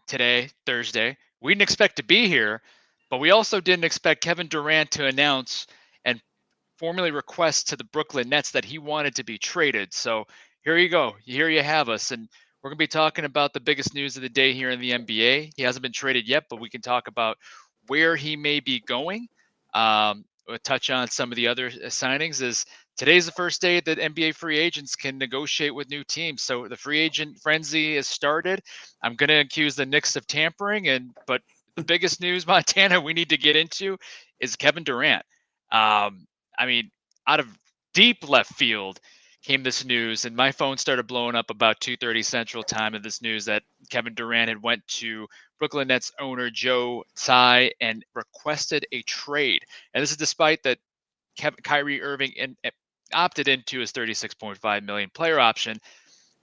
today, Thursday. We didn't expect to be here, but we also didn't expect Kevin Durant to announce and formally request to the Brooklyn Nets that he wanted to be traded. So here you go. Here you have us. And we're going to be talking about the biggest news of the day here in the NBA. He hasn't been traded yet, but we can talk about where he may be going. We'll touch on some of the other signings. Is today's the first day that NBA free agents can negotiate with new teams. So the free agent frenzy has started. I'm going to accuse the Knicks of tampering, but the biggest news, Montana, we need to get into is Kevin Durant. I mean, out of deep left field came this news, and my phone started blowing up about 2:30 Central Time of this news that Kevin Durant had went to Brooklyn Nets owner Joe Tsai and requested a trade. And this is despite that Kyrie Irving opted into his $36.5 million player option.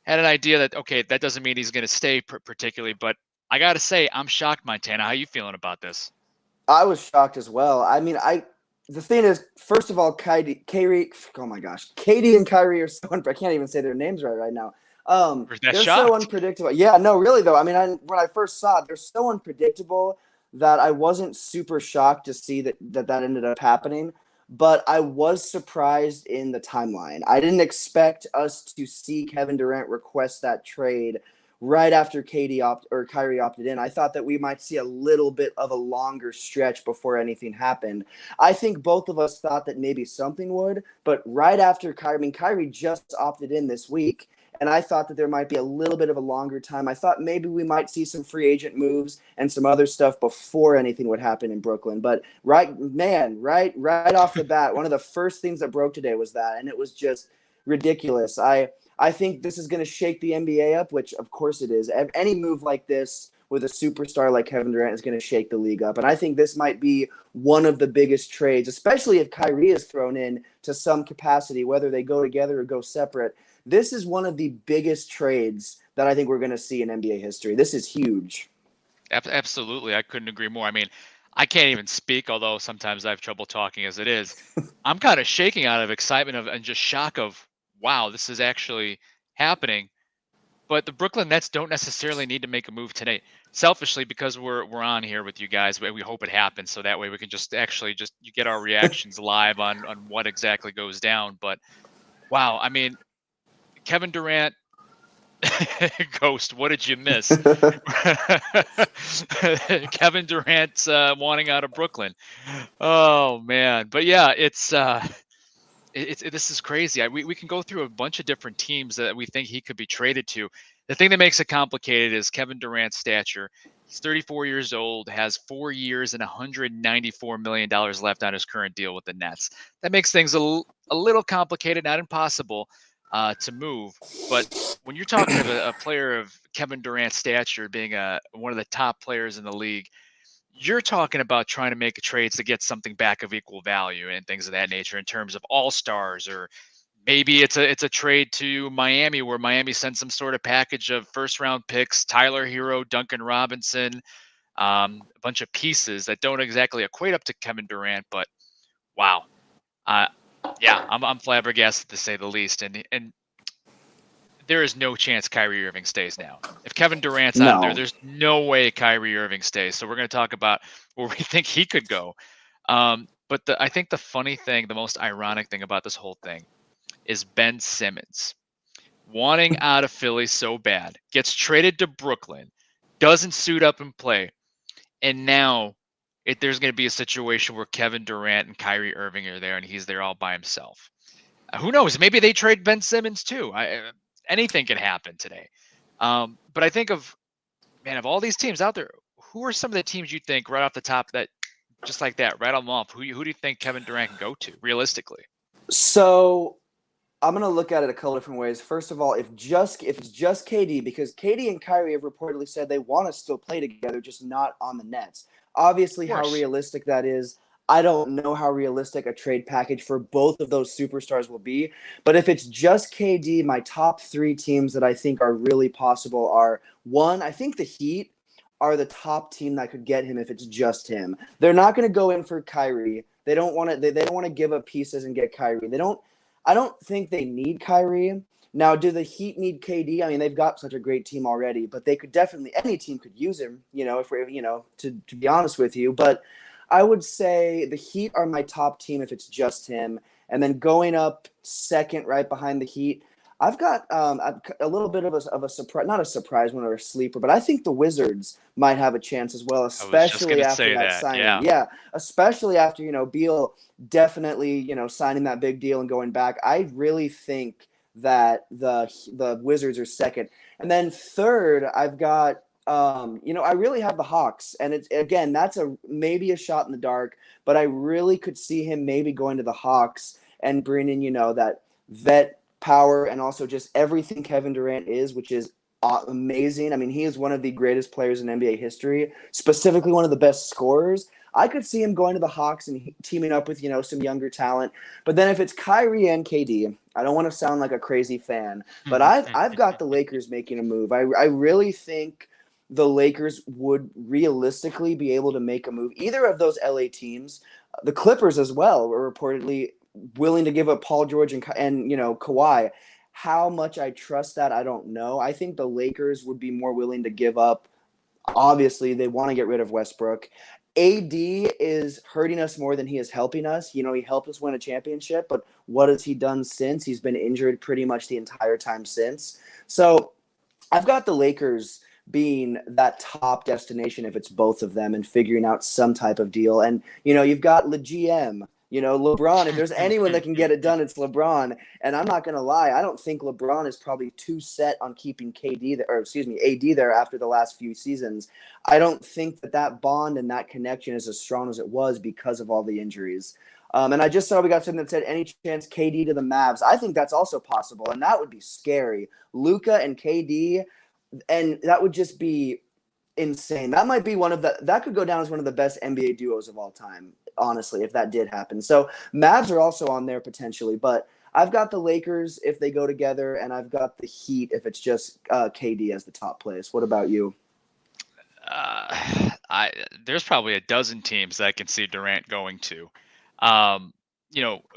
Had an idea that, okay, that doesn't mean he's going to stay particularly, but I got to say, I'm shocked, Montana. How are you feeling about this? I was shocked as well. I mean, the thing is, first of all, Kyrie, oh my gosh, Katie and Kyrie are so I can't even say their names right now. They're shocked? so unpredictable. Yeah, no, really though. I mean, when I first saw it, they're so unpredictable that I wasn't super shocked to see that ended up happening. But I was surprised in the timeline. I didn't expect us to see Kevin Durant request that trade right after Kyrie opted in. I thought that we might see a little bit of a longer stretch before anything happened. I think both of us thought that maybe something would, but right after Kyrie just opted in this week, and I thought that there might be a little bit of a longer time. I thought maybe we might see some free agent moves and some other stuff before anything would happen in Brooklyn. But right off the bat, one of the first things that broke today was that, and it was just ridiculous. I think this is going to shake the NBA up, which of course it is. Any move like this with a superstar like Kevin Durant is going to shake the league up. And I think this might be one of the biggest trades, especially if Kyrie is thrown in to some capacity, whether they go together or go separate. This is one of the biggest trades that I think we're going to see in NBA history. This is huge. Absolutely. I couldn't agree more. I mean, I can't even speak, although sometimes I have trouble talking as it is. I'm kind of shaking out of excitement and just shock of, wow, this is actually happening. But the Brooklyn Nets don't necessarily need to make a move today. Selfishly, because we're on here with you guys, we hope it happens, so that way we can you get our reactions live on what exactly goes down. But wow, I mean, Kevin Durant, Ghost, what did you miss? Kevin Durant wanting out of Brooklyn. Oh man, but yeah, this is crazy. We can go through a bunch of different teams that we think he could be traded to. The thing that makes it complicated is Kevin Durant's stature. He's 34 years old, has 4 years and $194 million left on his current deal with the Nets. That makes things a little complicated, not impossible to move. But when you're talking of a player of Kevin Durant's stature being one of the top players in the league, you're talking about trying to make trades to get something back of equal value and things of that nature in terms of all-stars, or maybe it's a trade to Miami where Miami sends some sort of package of first-round picks, Tyler Hero, Duncan Robinson, a bunch of pieces that don't exactly equate up to Kevin Durant. But wow, yeah, I'm flabbergasted to say the least, and there is no chance Kyrie Irving stays now. If Kevin Durant's out of there, there's no way Kyrie Irving stays. So we're going to talk about where we think he could go. But I think the funny thing, the most ironic thing about this whole thing is Ben Simmons wanting out of Philly so bad, gets traded to Brooklyn, doesn't suit up and play. And now there's going to be a situation where Kevin Durant and Kyrie Irving are there and he's there all by himself. Who knows? Maybe they trade Ben Simmons too. Anything can happen today. But I think of all these teams out there, who are some of the teams you think right off the top that just like that, rattle them off? Who do you think Kevin Durant can go to realistically? So I'm going to look at it a couple different ways. First of all, if it's just KD, because KD and Kyrie have reportedly said they want to still play together, just not on the Nets. Obviously, how realistic that is, I don't know how realistic a trade package for both of those superstars will be. But if it's just KD, my top 3 teams that I think are really possible are, one, I think the Heat are the top team that could get him if it's just him. They're not going to go in for Kyrie. They don't want to. They don't want to give up pieces and get Kyrie. I don't think they need Kyrie, Now, do the Heat need KD? I mean, they've got such a great team already, but they could definitely, any team could use him, if we're, to be honest with you. But I would say the Heat are my top team if it's just him. And then going up second right behind the Heat, I've got a little bit of a surprise, not a surprise one or a sleeper, but I think the Wizards might have a chance as well, I was just especially gonna after say that that. signing. Yeah. Yeah, especially after, Beal definitely, signing that big deal and going back. I really think that the Wizards are second. And then third, I've got I really have the Hawks, and it's again that's maybe a shot in the dark, but I really could see him maybe going to the Hawks and bringing that vet power and also just everything Kevin Durant is, which is amazing. I mean, he is one of the greatest players in NBA history, specifically one of the best scorers. I could see him going to the Hawks and teaming up with, some younger talent. But then if it's Kyrie and KD, I don't want to sound like a crazy fan, but I've got the Lakers making a move. I really think the Lakers would realistically be able to make a move. Either of those LA teams, the Clippers as well, were reportedly willing to give up Paul George and Kawhi. How much I trust that, I don't know. I think the Lakers would be more willing to give up. Obviously, they want to get rid of Westbrook. AD is hurting us more than he is helping us. He helped us win a championship, but what has he done since? He's been injured pretty much the entire time since. So I've got the Lakers being that top destination if it's both of them and figuring out some type of deal. And, you've got the GM, LeBron. If there's anyone that can get it done, it's LeBron. And I'm not going to lie, I don't think LeBron is probably too set on keeping AD there after the last few seasons. I don't think that bond and that connection is as strong as it was because of all the injuries. And I just saw we got something that said any chance KD to the Mavs. I think that's also possible, and that would be scary. Luka and KD, and that would just be insane. That might be that could go down as one of the best NBA duos of all time, honestly, if that did happen. So Mavs are also on there potentially, but I've got the Lakers if they go together, and I've got the Heat if it's just KD as the top place. What about you? There's probably a dozen teams that I can see Durant going to.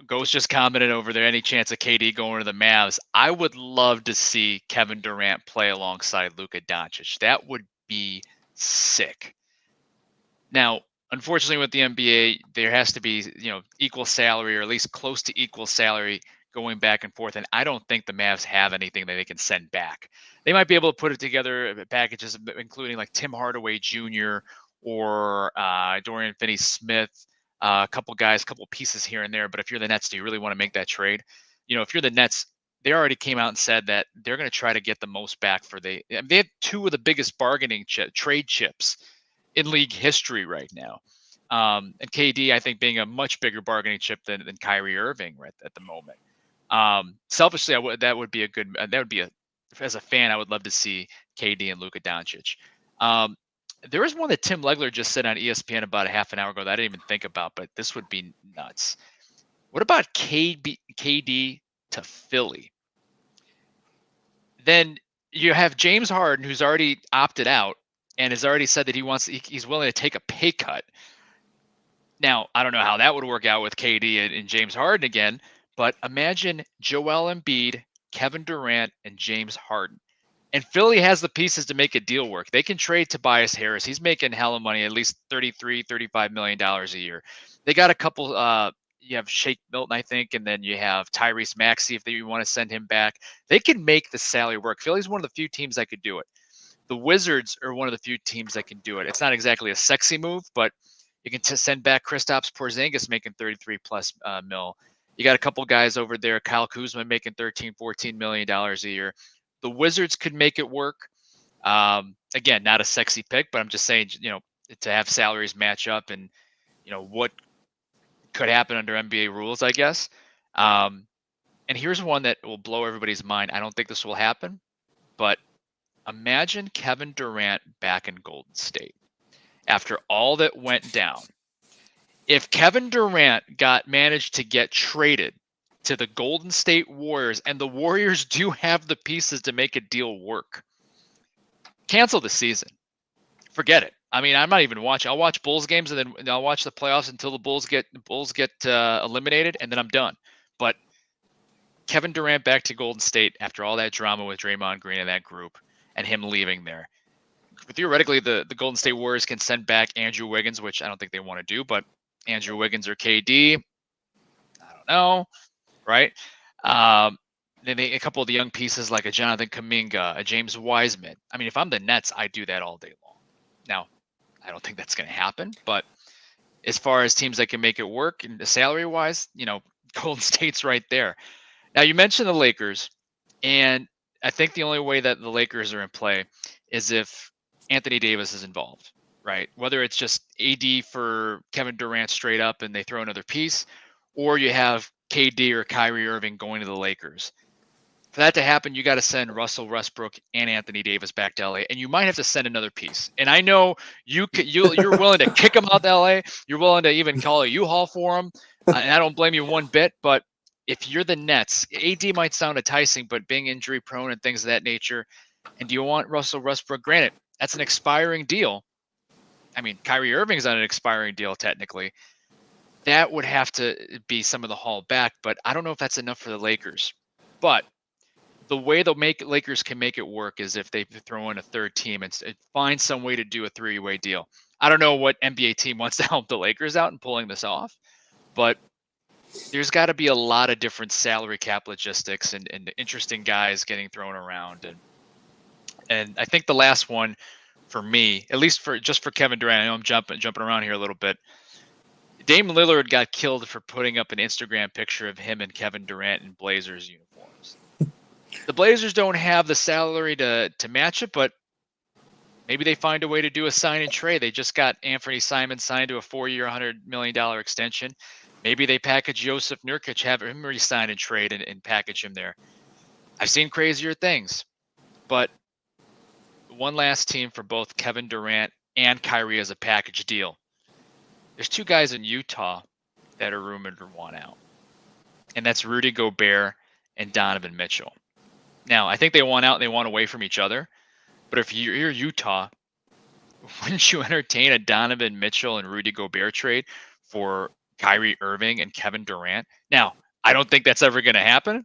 Ghost just commented over there, any chance of KD going to the Mavs? I would love to see Kevin Durant play alongside Luka Doncic. That would be sick. Now, unfortunately with the NBA, there has to be, equal salary or at least close to equal salary going back and forth. And I don't think the Mavs have anything that they can send back. They might be able to put it together packages, including like Tim Hardaway Jr. or Dorian Finney-Smith, a couple pieces here and there. But if you're the Nets, do you really want to make that trade? If you're the Nets, they already came out and said that they're going to try to get the most back they have two of the biggest bargaining trade chips in league history right now. And KD, I think, being a much bigger bargaining chip than Kyrie Irving right at the moment. Selfishly, as a fan, I would love to see KD and Luka Doncic. There was one that Tim Legler just said on ESPN about a half an hour ago that I didn't even think about, but this would be nuts. What about KD to Philly? Then you have James Harden, who's already opted out and has already said that he's willing to take a pay cut. Now, I don't know how that would work out with KD and James Harden again, but imagine Joel Embiid, Kevin Durant, and James Harden. And Philly has the pieces to make a deal work. They can trade Tobias Harris. He's making hella money, at least $35 million a year. They got a couple, you have Shake Milton, I think, and then you have Tyrese Maxey if you want to send him back. They can make the salary work. Philly's one of the few teams that could do it. The Wizards are one of the few teams that can do it. It's not exactly a sexy move, but you can send back Kristaps Porzingis making 33 plus mil. You got a couple guys over there, Kyle Kuzma making $13-14 million a year. The Wizards could make it work. Again, not a sexy pick, but I'm just saying, to have salaries match up and, what could happen under NBA rules, I guess. And here's one that will blow everybody's mind. I don't think this will happen, but imagine Kevin Durant back in Golden State after all that went down. If Kevin Durant managed to get traded to the Golden State Warriors, and the Warriors do have the pieces to make a deal work, cancel the season. Forget it. I mean, I'm not even watching. I'll watch Bulls games and then I'll watch the playoffs until the Bulls get eliminated, and then I'm done. But Kevin Durant back to Golden State after all that drama with Draymond Green and that group and him leaving there. Theoretically, the Golden State Warriors can send back Andrew Wiggins, which I don't think they want to do, but Andrew Wiggins or KD, I don't know, right? Then a couple of the young pieces like a Jonathan Kuminga, a James Wiseman. I mean, if I'm the Nets, I do that all day long. Now, I don't think that's going to happen, but as far as teams that can make it work and salary-wise, Golden State's right there. Now, you mentioned the Lakers, and I think the only way that the Lakers are in play is if Anthony Davis is involved, right? Whether it's just AD for Kevin Durant straight up and they throw another piece, or you have KD or Kyrie Irving going to the Lakers. For that to happen, you got to send Russell Westbrook and Anthony Davis back to LA, and you might have to send another piece. And I know you're willing to kick them out to LA. You're willing to even call a U-Haul for them, and I don't blame you one bit. But if you're the Nets, AD might sound enticing, but being injury prone and things of that nature, and do you want Russell Westbrook? Granted, that's an expiring deal. I mean, Kyrie Irving's on an expiring deal technically. That would have to be some of the haul back, but I don't know if that's enough for the Lakers. But the way the Lakers can make it work is if they throw in a third team and find some way to do a three-way deal. I don't know what NBA team wants to help the Lakers out in pulling this off, but there's got to be a lot of different salary cap logistics and interesting guys getting thrown around. And I think the last one for me, at least for Kevin Durant, I know I'm jumping around here a little bit. Dame Lillard got killed for putting up an Instagram picture of him and Kevin Durant in Blazers uniforms. The Blazers don't have the salary to match it, but maybe they find a way to do a sign and trade. They just got Anthony Simons signed to a 4-year, $100 million extension. Maybe they package Joseph Nurkic, have him re-sign and trade and package him there. I've seen crazier things, but one last team for both Kevin Durant and Kyrie as a package deal. There's two guys in Utah that are rumored to want out, and that's Rudy Gobert and Donovan Mitchell. Now, I think they want out and they want away from each other, but if you're Utah, wouldn't you entertain a Donovan Mitchell and Rudy Gobert trade for Kyrie Irving and Kevin Durant? Now, I don't think that's ever going to happen,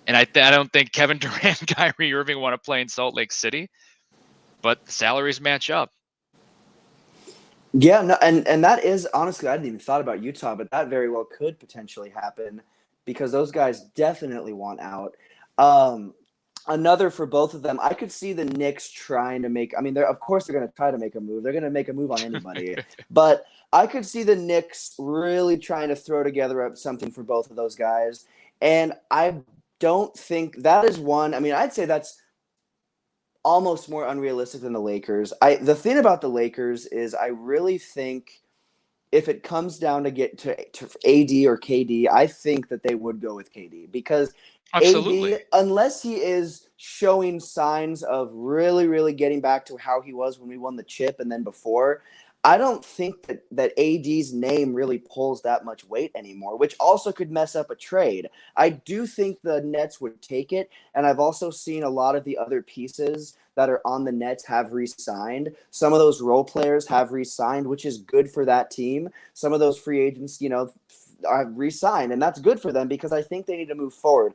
and I don't think Kevin Durant and Kyrie Irving want to play in Salt Lake City, but the salaries match up. Yeah, no, and that is honestly, I hadn't even thought about Utah, but that very well could potentially happen because those guys definitely want out. Another for both of them, I could see the Knicks trying to make. I mean, of course they're going to try to make a move. They're going to make a move on anybody, but I could see the Knicks really trying to throw together something for both of those guys, and I don't think that is one. I mean, I'd say that's almost more unrealistic than the Lakers. The thing about the Lakers is I really think if it comes down to get to AD or KD, I think that they would go with KD because Absolutely. AD, unless he is showing signs of really, really getting back to how he was when we won the chip and then before, I don't think that AD's name really pulls that much weight anymore, which also could mess up a trade. I do think the Nets would take it, and I've also seen a lot of the other pieces that are on the Nets have re-signed. Some of those role players have re-signed, which is good for that team. Some of those free agents, have re-signed, and that's good for them because I think they need to move forward.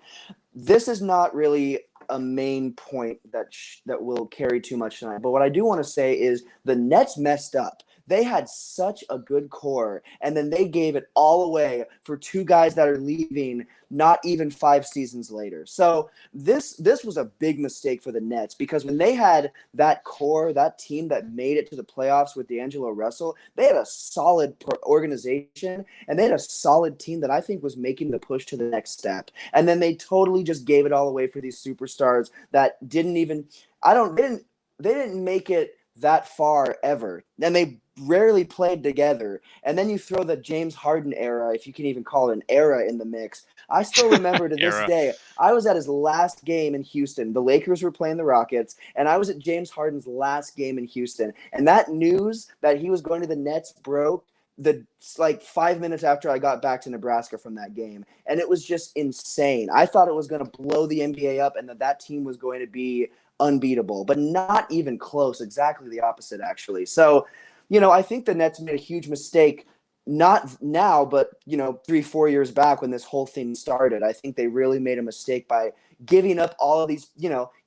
This is not really a main point that will carry too much tonight, but what I do want to say is the Nets messed up. They had such a good core, and then they gave it all away for two guys that are leaving not even 5 seasons later. So this was a big mistake for the Nets because when they had that core, that team that made it to the playoffs with D'Angelo Russell, they had a solid organization, and they had a solid team that I think was making the push to the next step. And then they totally just gave it all away for these superstars that didn't even – they didn't make it that far ever. And they rarely played together. And then you throw the James Harden era, if you can even call it an era, in the mix. I still remember to this day, I was at his last game in Houston. The Lakers were playing the Rockets, and I was at James Harden's last game in Houston. And that news that he was going to the Nets broke 5 minutes after I got back to Nebraska from that game. And it was just insane. I thought it was going to blow the NBA up and that team was going to be unbeatable, but not even close. Exactly the opposite, actually. So, I think the Nets made a huge mistake not now, but 3-4 years back when this whole thing started. I think they really made a mistake by giving up all of these,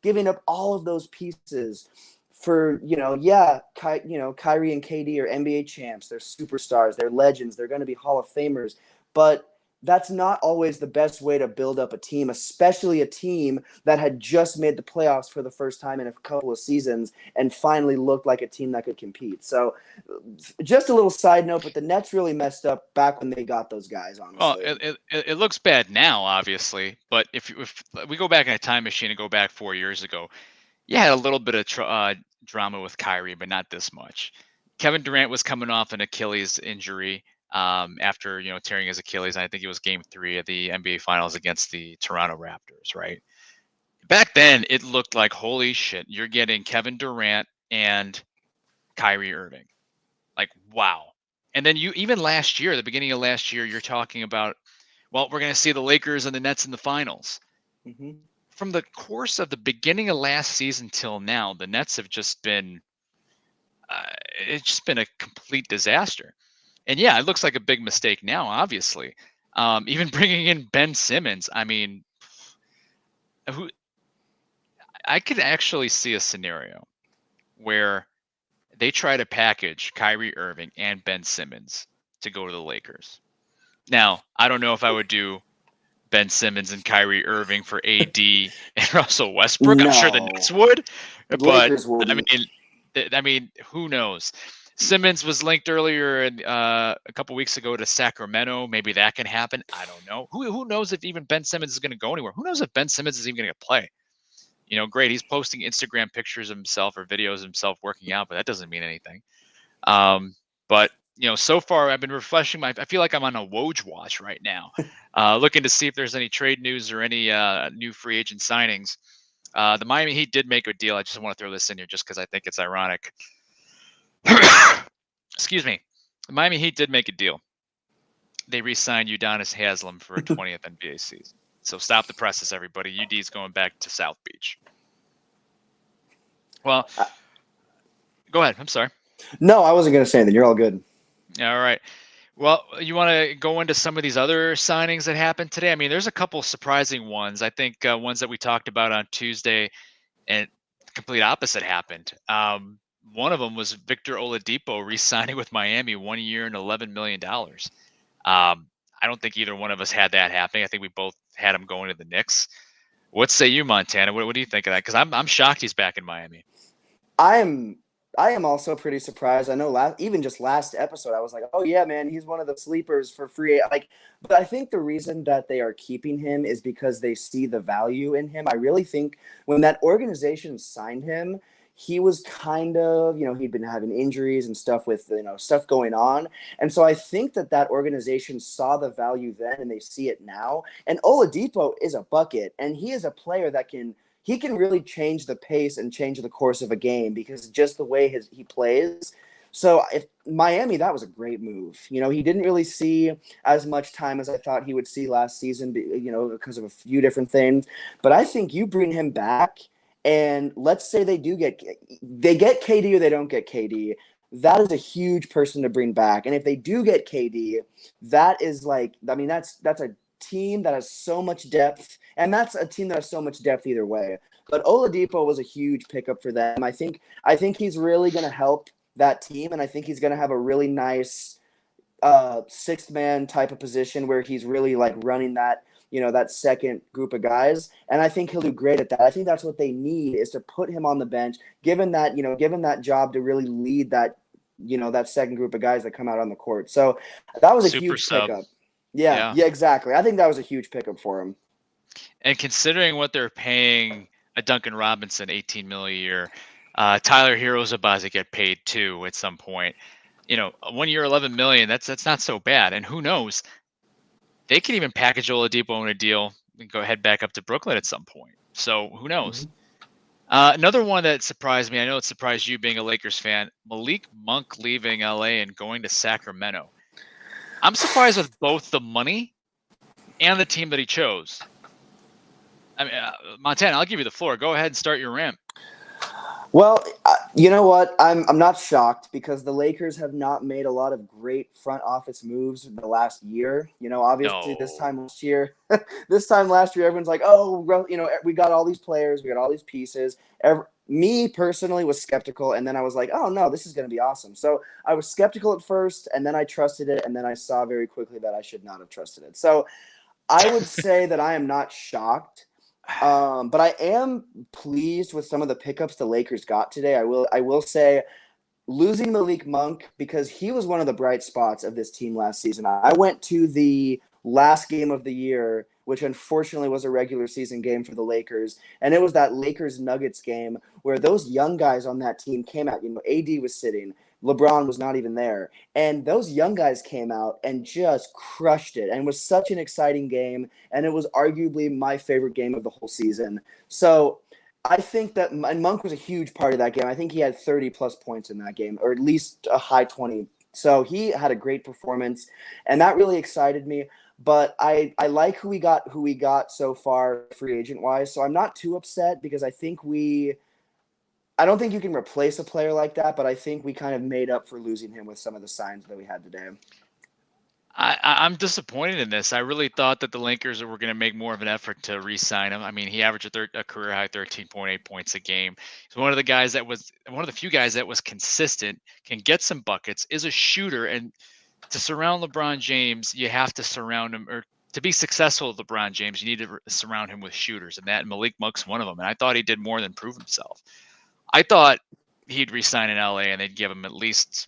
giving up all of those pieces for, Kyrie and KD are NBA champs. They're superstars. They're legends. They're going to be Hall of Famers. But that's not always the best way to build up a team, especially a team that had just made the playoffs for the first time in a couple of seasons and finally looked like a team that could compete. So just a little side note, but the Nets really messed up back when they got those guys, honestly. Well, it looks bad now, obviously, but if we go back in a time machine and go back 4 years ago, you had a little bit of drama with Kyrie, but not this much. Kevin Durant was coming off an Achilles injury after tearing his Achilles. And I think it was Game 3 of the NBA Finals against the Toronto Raptors. Right back then, it looked like holy shit. You're getting Kevin Durant and Kyrie Irving. Like wow. And then even last year, the beginning of last year, you're talking about, well, we're going to see the Lakers and the Nets in the finals. Mm-hmm. From the course of the beginning of last season till now, the Nets have just been it's just been a complete disaster. And yeah, it looks like a big mistake now, obviously. Even bringing in Ben Simmons, I mean, I could actually see a scenario where they try to package Kyrie Irving and Ben Simmons to go to the Lakers. Now, I don't know if I would do Ben Simmons and Kyrie Irving for AD and Russell Westbrook. I'm sure the Nets would, but Lakers wouldn't. I mean, who knows? Simmons was linked earlier a couple weeks ago to Sacramento. Maybe that can happen. I don't know. Who knows if even Ben Simmons is going to go anywhere? Who knows if Ben Simmons is even going to play? Great. He's posting Instagram pictures of himself or videos of himself working out, but that doesn't mean anything. But so far I've been refreshing I feel like I'm on a Woj watch right now, looking to see if there's any trade news or any new free agent signings. The Miami Heat did make a deal. I just want to throw this in here just because I think it's ironic. Excuse me. The Miami Heat did make a deal. They re-signed Udonis Haslem for a 20th NBA season. So stop the presses, everybody. UD's going back to South Beach. Well, go ahead. I'm sorry. No, I wasn't going to say anything. You're all good. All right. Well, you want to go into some of these other signings that happened today? I mean, there's a couple surprising ones. I think ones that we talked about on Tuesday, and the complete opposite happened. One of them was Victor Oladipo re-signing with Miami, 1 year and $11 million. I don't think either one of us had that happening. I think we both had him going to the Knicks. What say you, Montana? What do you think of that? Because I'm shocked he's back in Miami. I am also pretty surprised. I know even just last episode, I was like, oh yeah, man, he's one of the sleepers for free. But I think the reason that they are keeping him is because they see the value in him. I really think when that organization signed him, he was kind of, he'd been having injuries and stuff with, stuff going on. And so I think that organization saw the value then and they see it now. And Oladipo is a bucket, and he is a player that can really change the pace and change the course of a game because just the way he plays. So if Miami, that was a great move. He didn't really see as much time as I thought he would see last season, because of a few different things. But I think you bring him back, and let's say they get KD or they don't get KD. That is a huge person to bring back. And if they do get KD, that is that's a team that has so much depth, and that's a team that has so much depth either way. But Oladipo was a huge pickup for them. I think he's really going to help that team, and I think he's going to have a really nice sixth man type of position where he's really running that that second group of guys, and I think he'll do great at that. I think that's what they need, is to put him on the bench, given that job to really lead that that second group of guys that come out on the court. So that was a huge pickup. Yeah, exactly. I think that was a huge pickup for him. And considering what they're paying a Duncan Robinson, $18 million a year, Tyler Hero's about to get paid too at some point. 1 year, $11 million. That's not so bad. And who knows? They could even package Oladipo in a deal and go head back up to Brooklyn at some point. So who knows? Mm-hmm. Another one that surprised me, I know it surprised you being a Lakers fan, Malik Monk leaving LA and going to Sacramento. I'm surprised with both the money and the team that he chose. I mean, Montana, I'll give you the floor. Go ahead and start your rant. Well, you know what? I'm not shocked because the Lakers have not made a lot of great front office moves in the last year. Obviously No. this time last year, everyone's like, oh, well, we got all these players, we got all these pieces. Me personally was skeptical, and then I was like, oh no, this is going to be awesome. So I was skeptical at first, and then I trusted it, and then I saw very quickly that I should not have trusted it. So I would say that I am not shocked. But I am pleased with some of the pickups the Lakers got today. I will say losing Malik Monk because he was one of the bright spots of this team last season. I went to the last game of the year, which unfortunately was a regular season game for the Lakers, and it was that Lakers Nuggets game where those young guys on that team came out. AD was sitting, LeBron was not even there, and those young guys came out and just crushed it, and it was such an exciting game, and it was arguably my favorite game of the whole season. So I think that and Monk was a huge part of that game. I think he had 30 plus points in that game, or at least a high 20. So he had a great performance, and that really excited me. But I like who we got so far free agent wise. So I'm not too upset because I don't think you can replace a player like that, but I think we kind of made up for losing him with some of the signs that we had today. I'm disappointed in this. I really thought that the Lakers were going to make more of an effort to re-sign him. I mean, he averaged a career high 13.8 points a game. He's one of the few guys that was consistent, can get some buckets, is a shooter, and to surround LeBron James, you have to surround him, or to be successful with LeBron James, you need to surround him with shooters, and Malik Monk's one of them. And I thought he did more than prove himself. I thought he'd re-sign in LA and they'd give him at least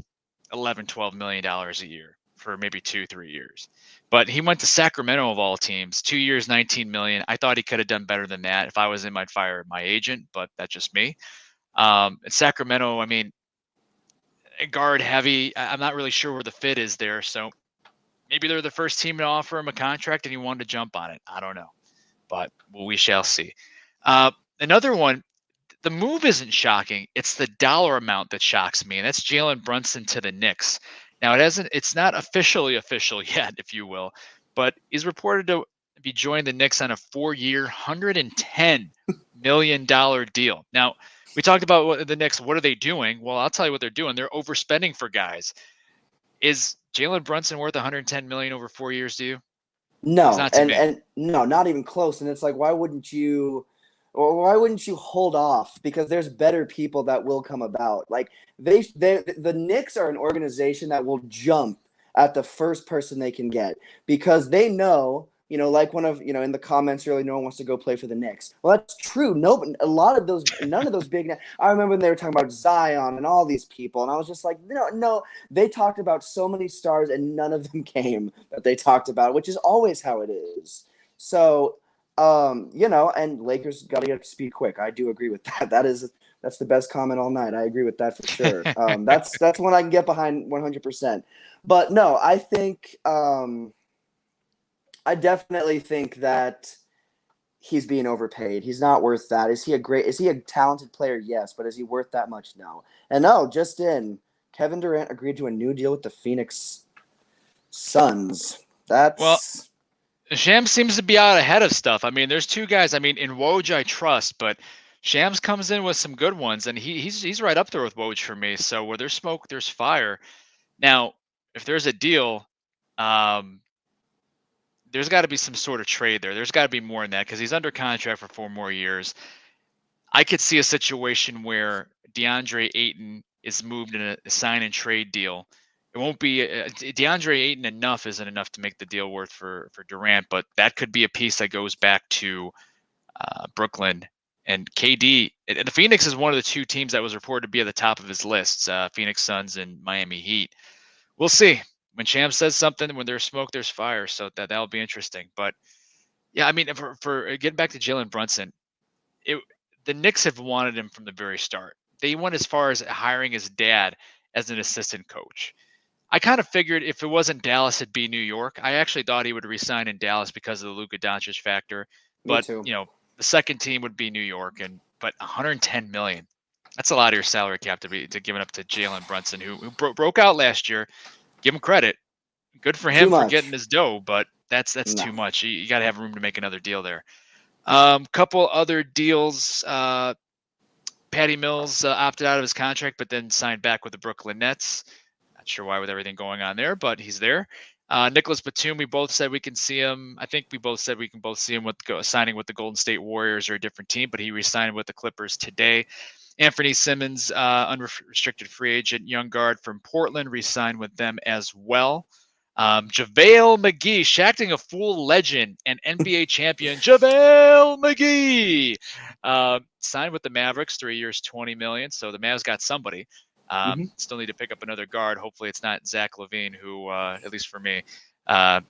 11, $12 million a year for maybe 2, 3 years. But he went to Sacramento of all teams, 2 years, 19 million. I thought he could have done better than that. If I was him, I'd fire my agent, but that's just me. At Sacramento, I mean, guard heavy. I'm not really sure where the fit is there. So maybe they're the first team to offer him a contract and he wanted to jump on it. I don't know, but we shall see. Another one, the move isn't shocking. It's the dollar amount that shocks me, and that's Jalen Brunson to the Knicks. Now it's not official yet, if you will, but he's reported to be joining the Knicks on a 4-year, $110 million deal. Now, we talked about the Knicks. What are they doing? Well, I'll tell you what they're doing. They're overspending for guys. Is Jalen Brunson worth 110 million over 4 years to you? He's No, not to me. and no, not even close. And it's like, why wouldn't you? Or why wouldn't you hold off? Because there's better people that will come about. Like the Knicks are an organization that will jump at the first person they can get because they know, like in the comments earlier, no one wants to go play for the Knicks. Well, that's true. No, none of those big. I remember when they were talking about Zion and all these people, and I was just like, no. They talked about so many stars, and none of them came that they talked about, which is always how it is. So. And Lakers got to get up to speed quick. I do agree with that. That's the best comment all night. I agree with that for sure. That's one I can get behind 100%. But no, I definitely think that he's being overpaid. He's not worth that. Is he a talented player? Yes, but is he worth that much? No. And no, just in Kevin Durant agreed to a new deal with the Phoenix Suns. Well, That's Shams seems to be out ahead of stuff. I mean, there's two guys. I mean, in Woj I trust, but Shams comes in with some good ones, and he's right up there with Woj for me. So where there's smoke, there's fire. Now, if there's a deal, um, there's got to be some sort of trade there. There's got to be more than that because he's under contract for 4 more years. I could see a situation where DeAndre Ayton is moved in a sign and trade deal. It won't be DeAndre Ayton isn't enough to make the deal worth for Durant, but that could be a piece that goes back to Brooklyn and KD. And the Phoenix is one of the two teams that was reported to be at the top of his lists, Phoenix Suns and Miami Heat. We'll see. When Sham says something, when there's smoke, there's fire. So that'll be interesting. But yeah, I mean, for getting back to Jalen Brunson, the Knicks have wanted him from the very start. They went as far as hiring his dad as an assistant coach. I kind of figured if it wasn't Dallas, it'd be New York. I actually thought he would resign in Dallas because of the Luka Doncic factor. me But, too. the second team would be New York. But 110 million. That's a lot of your salary cap to give it up to Jalen Brunson, who broke out last year. Give him credit. Good for Too him for getting much. his dough, but that's No. too much. You got to have room to make another deal there. Couple other deals. Patty Mills opted out of his contract, but then signed back with the Brooklyn Nets. Not sure why with everything going on there, but he's there. Nicholas Batum, we both said we can see him. I think we both said we can both see him with signing with the Golden State Warriors or a different team, but he re-signed with the Clippers today. Anthony Simmons, unrestricted free agent, young guard from Portland, re-signed with them as well. JaVale McGee, shacking a full legend and NBA champion JaVale McGee, signed with the Mavericks, 3 years, $20 million. So the Mavs got somebody. Still need to pick up another guard. Hopefully it's not Zach LaVine, who, at least for me,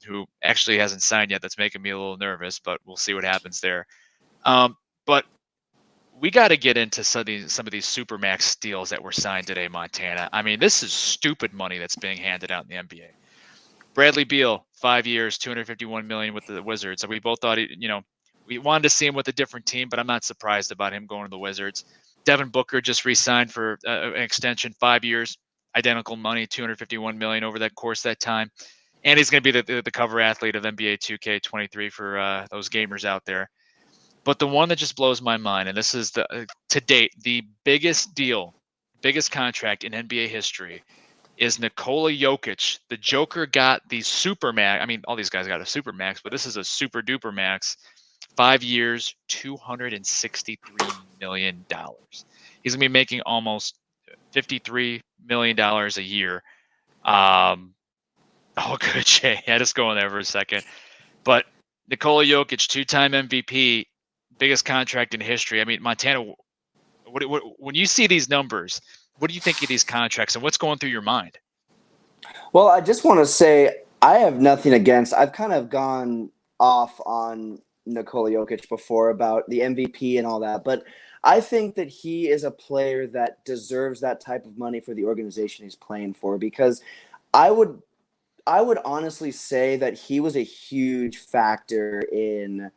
who actually hasn't signed yet. That's making me a little nervous, but we'll see what happens there. But we got to get into some of these supermax deals that were signed today, Montana. I mean, this is stupid money that's being handed out in the NBA. Bradley Beal, 5 years, $251 million with the Wizards. So we both thought, we wanted to see him with a different team, but I'm not surprised about him going to the Wizards. Devin Booker just re-signed for an extension, 5 years, identical money, $251 million over that course that time. And he's going to be the cover athlete of NBA 2K23 for those gamers out there. But the one that just blows my mind, and this is to date the biggest deal, biggest contract in NBA history, is Nikola Jokic. The Joker got the super max. I mean, all these guys got a super max, but this is a super duper max. 5 years, $263 million. He's gonna be making almost $53 million a year. Oh, good, Jay. Yeah, just go in there for a second. But Nikola Jokic, 2-time MVP, biggest contract in history. I mean, Montana, when you see these numbers, what do you think of these contracts and what's going through your mind? Well, I just want to say I have nothing against. I've kind of gone off on Nikola Jokic before about the MVP and all that, but I think that he is a player that deserves that type of money for the organization he's playing for, because I would honestly say that he was a huge factor in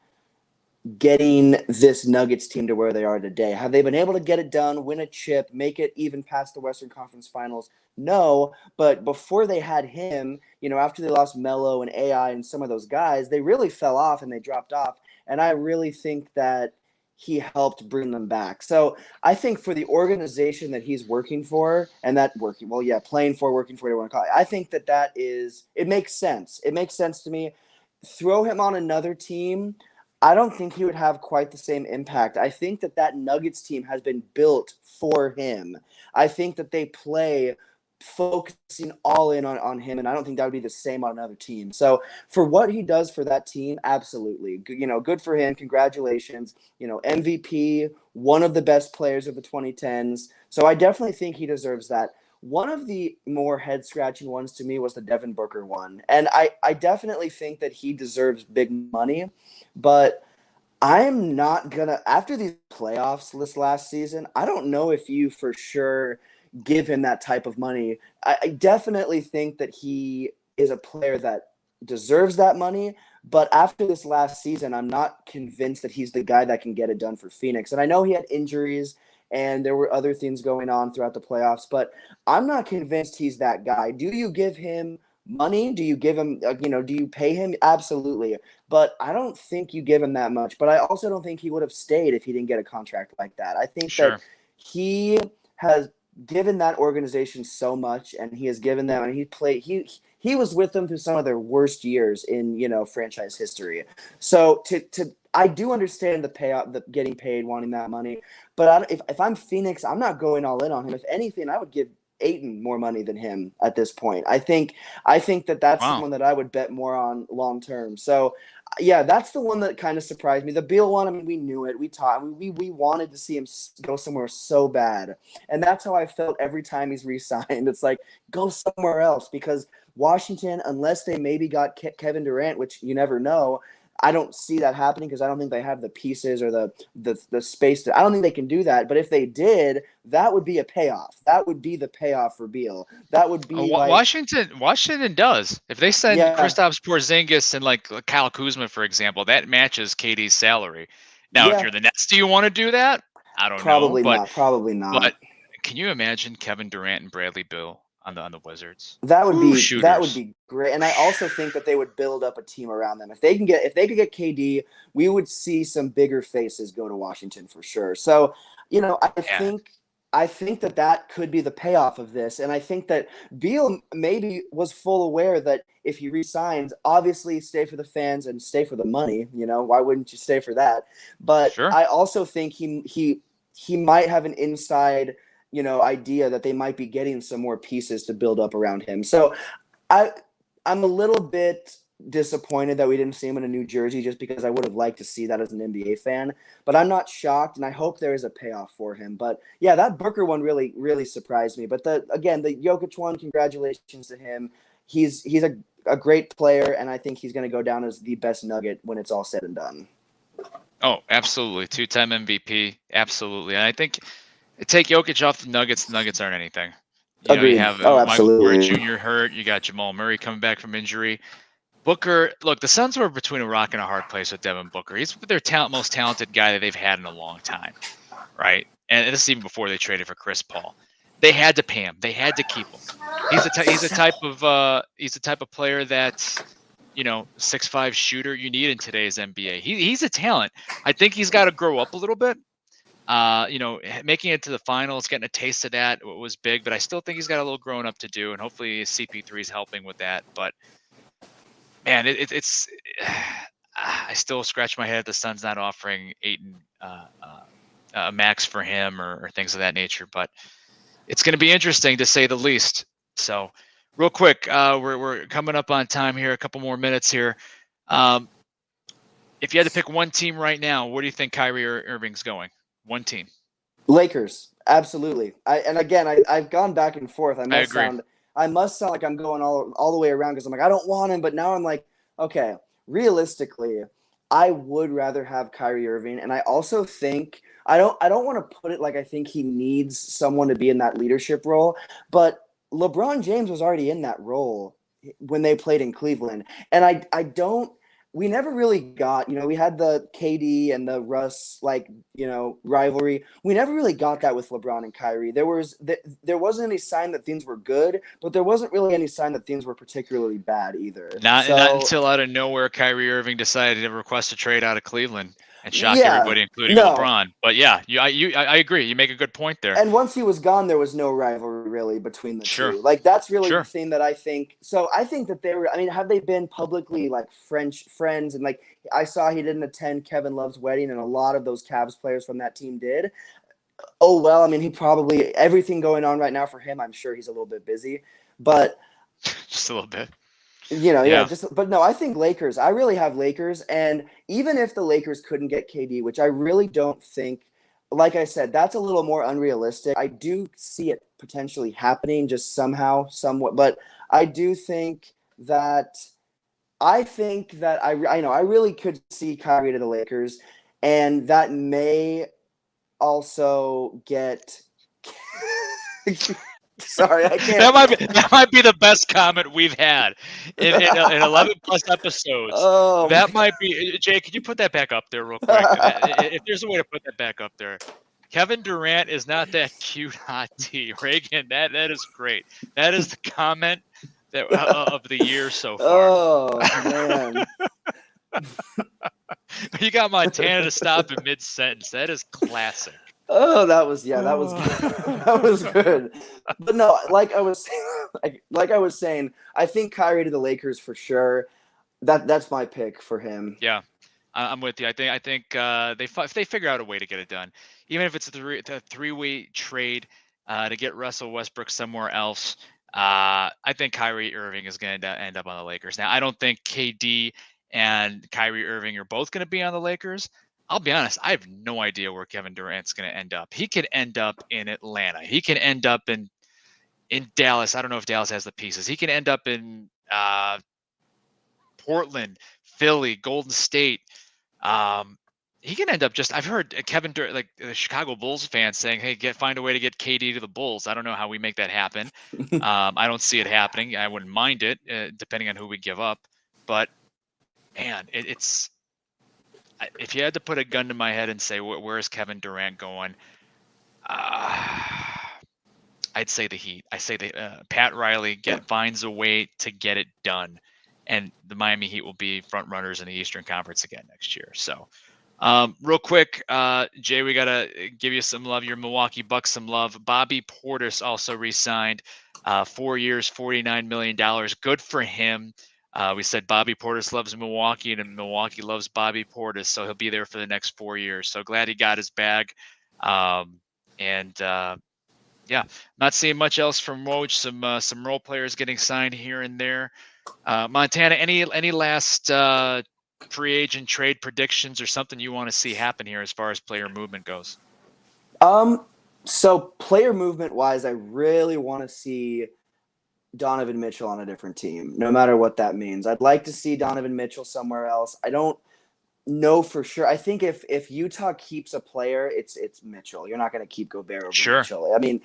getting this Nuggets team to where they are today. Have they been able to get it done, win a chip, make it even past the Western Conference Finals? No, but before they had him, after they lost Melo and AI and some of those guys, they really fell off and they dropped off. And I really think that he helped bring them back. So I think for the organization that he's working for, and playing for, working for, whatever you want to call it, I think it makes sense. It makes sense to me. Throw him on another team, I don't think he would have quite the same impact. I think that Nuggets team has been built for him. I think that they play focusing all in on him, and I don't think that would be the same on another team. So for what he does for that team, absolutely. Good for him. Congratulations. MVP, one of the best players of the 2010s. So I definitely think he deserves that. One of the more head-scratching ones to me was the Devin Booker one. And I definitely think that he deserves big money. But I'm not going to – after these playoffs this last season, I don't know if you for sure give him that type of money. I definitely think that he is a player that deserves that money. But after this last season, I'm not convinced that he's the guy that can get it done for Phoenix. And I know he had injuries and there were other things going on throughout the playoffs, but I'm not convinced he's that guy. Do you give him money? Do you give him, do you pay him? Absolutely. But I don't think you give him that much. But I also don't think he would have stayed if he didn't get a contract like that. I think that he has given that organization so much, and he has given them, and he was with them through some of their worst years in, franchise history. So I do understand the payout, the getting paid, wanting that money. But if I'm Phoenix, I'm not going all in on him. If anything, I would give Ayton more money than him at this point. I think that's someone that I would bet more on long term. So yeah, that's the one that kind of surprised me. The Beal one, I mean, we knew it. We wanted to see him go somewhere so bad. And that's how I felt every time he's re-signed. It's like, go somewhere else, because Washington, unless they maybe got Kevin Durant, which you never know, I don't see that happening because I don't think they have the pieces or the space I don't think they can do that. But if they did, that would be a payoff. That would be the payoff for Beal. That would be Washington does. If they send Kristaps Porzingis and like Kyle Kuzma, for example, that matches KD's salary. Now, if you're the Nets, do you want to do that? I don't know. Probably not. But can you imagine Kevin Durant and Bradley Beal on the Wizards. That would Shooters. be great. And I also think that they would build up a team around them. If they could get KD, we would see some bigger faces go to Washington for sure. So, I think that could be the payoff of this. And I think that Beal maybe was full aware that if he resigns, obviously stay for the fans and stay for the money. Why wouldn't you stay for that? But Sure. I also think he might have an inside idea that they might be getting some more pieces to build up around him. So I'm a little bit disappointed that we didn't see him in a New Jersey, just because I would have liked to see that as an NBA fan. But I'm not shocked, and I hope there is a payoff for him. But yeah, that Booker one really, really surprised me. But the Jokic one, congratulations to him. He's a great player, and I think he's going to go down as the best Nugget when it's all said and done. Oh, absolutely. 2-time MVP. Absolutely. And I think take Jokic off the Nuggets aren't anything. Agreed. You have Michael Porter Jr. hurt. You got Jamal Murray coming back from injury. Booker, look, the Suns were between a rock and a hard place with Devin Booker. He's their most talented guy that they've had in a long time, right? And this is even before they traded for Chris Paul. They had to pay him. They had to keep him. He's the type of player that 6'5" shooter you need in today's NBA. He's a talent. I think he's got to grow up a little bit. Making it to the finals, getting a taste of that was big, but I still think he's got a little growing up to do, and hopefully CP3 is helping with that. But man, it's I still scratch my head at the Suns not offering Ayton a max for him or things of that nature. But it's going to be interesting to say the least. So, real quick, we're coming up on time here. A couple more minutes here. If you had to pick one team right now, where do you think Kyrie or Irving's going? One team. Lakers, absolutely. I've gone back and forth. I must sound like I'm going all the way around, because I'm like, I don't want him, but now I'm like, okay, realistically, I would rather have Kyrie Irving, and I also think I don't want to put it like I think he needs someone to be in that leadership role, but LeBron James was already in that role when they played in Cleveland, and we never really got, we had the KD and the Russ, rivalry. We never really got that with LeBron and Kyrie. There wasn't any sign that things were good, but there wasn't really any sign that things were particularly bad either. Not until out of nowhere, Kyrie Irving decided to request a trade out of Cleveland and shock everybody, including LeBron. But yeah, I agree. You make a good point there. And once he was gone, there was no rivalry really between the two. That's really the thing that I think. So I think that have they been publicly friends? And I saw he didn't attend Kevin Love's wedding, and a lot of those Cavs players from that team did. Oh, well, he probably, everything going on right now for him, I'm sure he's a little bit busy, but just a little bit. But no, I think Lakers. I really have Lakers, and even if the Lakers couldn't get KD, which I really don't think, like I said, that's a little more unrealistic. I do see it potentially happening just somehow, somewhat, but I do think that I really could see Kyrie to the Lakers, and that may also get Sorry, I can't. That might be the best comment we've had in 11 plus episodes. Oh, that might be. Jay, could you put that back up there real quick? If there's a way to put that back up there. Kevin Durant is not that cute hot tea. Reagan, that is great. That is the comment of the year so far. Oh, man. You got Montana to stop in mid-sentence. That is classic. Oh, that was good. That was good. But no, like I was saying, I think Kyrie to the Lakers for sure. That's my pick for him. Yeah, I'm with you. I think if they figure out a way to get it done, even if it's a three-way trade to get Russell Westbrook somewhere else. I think Kyrie Irving is going to end up on the Lakers. Now, I don't think KD and Kyrie Irving are both going to be on the Lakers. I'll be honest, I have no idea where Kevin Durant's going to end up. He could end up in Atlanta. He can end up in Dallas. I don't know if Dallas has the pieces. He can end up in Portland, Philly, Golden State. He can end up I've heard Kevin Durant, like the Chicago Bulls fans saying, hey, find a way to get KD to the Bulls. I don't know how we make that happen. I don't see it happening. I wouldn't mind it, depending on who we give up. But, man, it's – if you had to put a gun to my head and say, where's Kevin Durant going? I'd say the Heat. I say Pat Riley finds a way to get it done, and the Miami Heat will be front runners in the Eastern Conference again next year. So, real quick, Jay, we gotta give you some love. Your Milwaukee Bucks some love. Bobby Portis also re-signed, 4 years, $49 million. Good for him. We said Bobby Portis loves Milwaukee, and Milwaukee loves Bobby Portis, so he'll be there for the next 4 years. So glad he got his bag. Yeah, not seeing much else from Woj. Some role players getting signed here and there. Montana, any last free agent trade predictions or something you want to see happen here as far as player movement goes? So player movement wise, I really want to see Donovan Mitchell on a different team, no matter what that means. I'd like to see Donovan Mitchell somewhere else. I don't know for sure. I think if Utah keeps a player, it's Mitchell. You're not going to keep Gobert over Mitchell. I mean,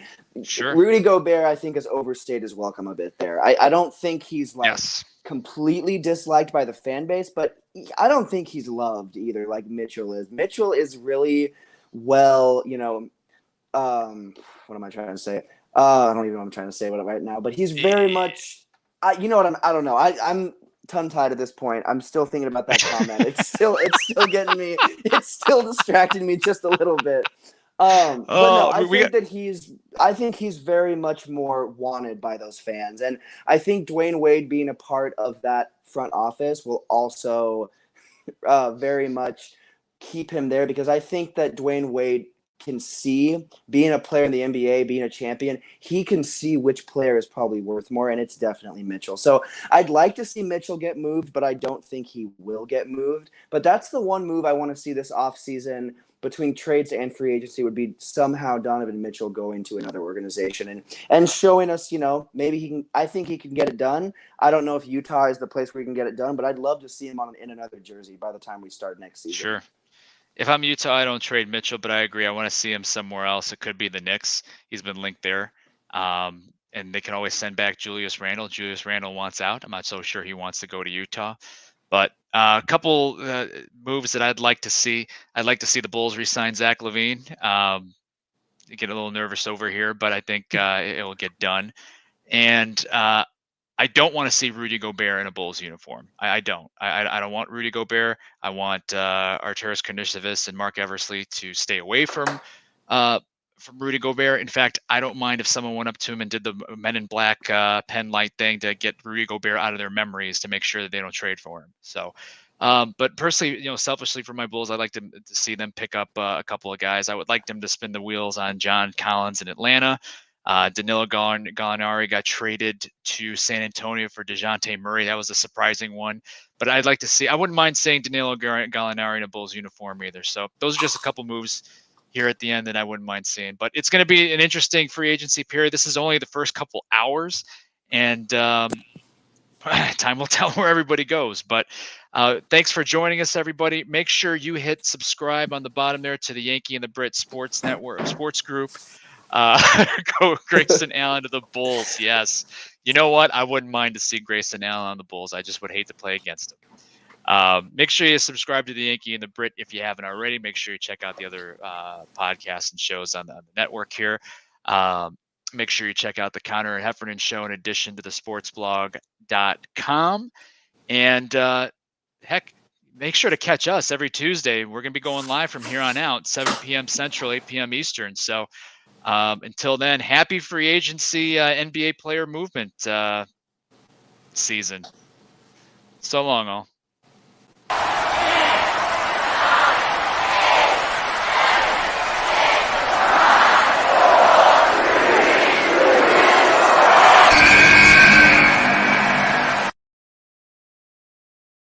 Rudy Gobert, I think, has overstayed his welcome a bit there. I don't think he's completely disliked by the fan base, but I don't think he's loved either like Mitchell is. Mitchell is really well, what am I trying to say? I don't even know what I'm trying to say right now, but he's very much, I don't know. I'm tongue-tied at this point. I'm still thinking about that comment. It's still getting me. It's still distracting me just a little bit. But no, I think he's very much more wanted by those fans, and I think Dwayne Wade being a part of that front office will also very much keep him there, because I think that Dwayne Wade can see, being a player in the NBA, being a champion, he can see which player is probably worth more, and it's definitely Mitchell. So I'd like to see Mitchell get moved, but I don't think he will get moved. But that's the one move I want to see this offseason between trades and free agency, would be somehow Donovan Mitchell going to another organization and showing us, maybe he can. I think he can get it done. I don't know if Utah is the place where he can get it done, but I'd love to see him in another jersey by the time we start next season. Sure. If I'm Utah, I don't trade Mitchell, but I agree. I want to see him somewhere else. It could be the Knicks. He's been linked there. And they can always send back Julius Randle. Julius Randle wants out. I'm not so sure he wants to go to Utah. But a couple moves that I'd like to see. I'd like to see the Bulls re-sign Zach LaVine. Get a little nervous over here, but I think it will get done. And I don't want to see Rudy Gobert in a Bulls uniform. I don't. I don't want Rudy Gobert. I want Arturas Karnisovas and Mark Eversley to stay away from Rudy Gobert. In fact, I don't mind if someone went up to him and did the Men in Black pen light thing to get Rudy Gobert out of their memories to make sure that they don't trade for him. So, but personally, selfishly for my Bulls, I'd like to see them pick up a couple of guys. I would like them to spin the wheels on John Collins in Atlanta. Danilo Gallinari got traded to San Antonio for DeJounte Murray. That was a surprising one. But I'd like to see – I wouldn't mind seeing Danilo Gallinari in a Bulls uniform either. So those are just a couple moves here at the end that I wouldn't mind seeing. But it's going to be an interesting free agency period. This is only the first couple hours, and time will tell where everybody goes. But thanks for joining us, everybody. Make sure you hit subscribe on the bottom there to the Yankee and the Brit Sports Network, Sports Group. Go Grayson Allen to the Bulls. Yes. You know what? I wouldn't mind to see Grayson Allen on the Bulls. I just would hate to play against him. Make sure you subscribe to the Yankee and the Brit if you haven't already. Make sure you check out the other podcasts and shows on the network here. Make sure you check out the Connor and Heffernan Show in addition to the sportsblog.com. And heck, make sure to catch us every Tuesday. We're going to be going live from here on out, 7 p.m. Central, 8 p.m. Eastern. So until then, happy free agency NBA player movement season. So long, all.